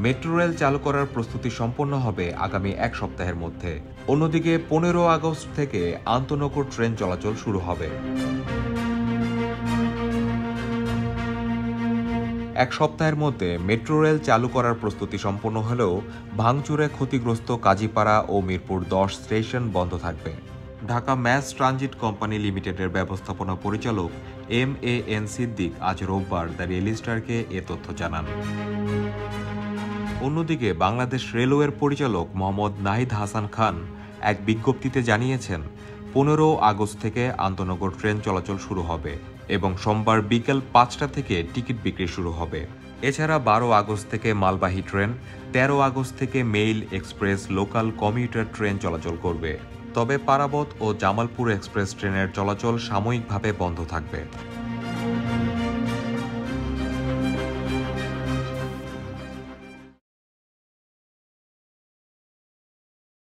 Metro rail চালু করার প্রস্তুতি সম্পন্ন হবে আগামী এক সপ্তাহের মধ্যে। অন্যদিকে 15 আগস্ট থেকে আন্তনগর ট্রেন চলাচল শুরু হবে। এক সপ্তাহের মধ্যে মেট্রো রেল চালু করার প্রস্তুতি সম্পন্ন হলেও ভাঙচুরে ক্ষতিগ্রস্ত কাজীপাড়া ও মিরপুর 10 স্টেশন বন্ধ থাকবে। ঢাকা ম্যাস ট্রানজিট কোম্পানি লিমিটেডের ব্যবস্থাপনা পরিচালক MAN সিদ্দিক আজ রোববার দ্য রেল স্টারকে এ তথ্য জানান। অন্যদিকে বাংলাদেশ রেলওয়ের পরিচালক মোহাম্মদ নাহিদ হাসান খান এক বিজ্ঞপ্তিতে জানিয়েছেন 15 আগস্ট থেকে আন্তনগর ট্রেন চলাচল শুরু হবে এবং সোমবার বিকেল 5টা থেকে টিকিট বিক্রি শুরু হবে। এছাড়া 12 আগস্ট থেকে মালবাহী ট্রেন, 13 আগস্ট থেকে mail express local commuter train চলাচল করবে। তবে পারাবত ও জামালপুর এক্সপ্রেস ট্রেনের চলাচল সাময়িকভাবে বন্ধ থাকবে।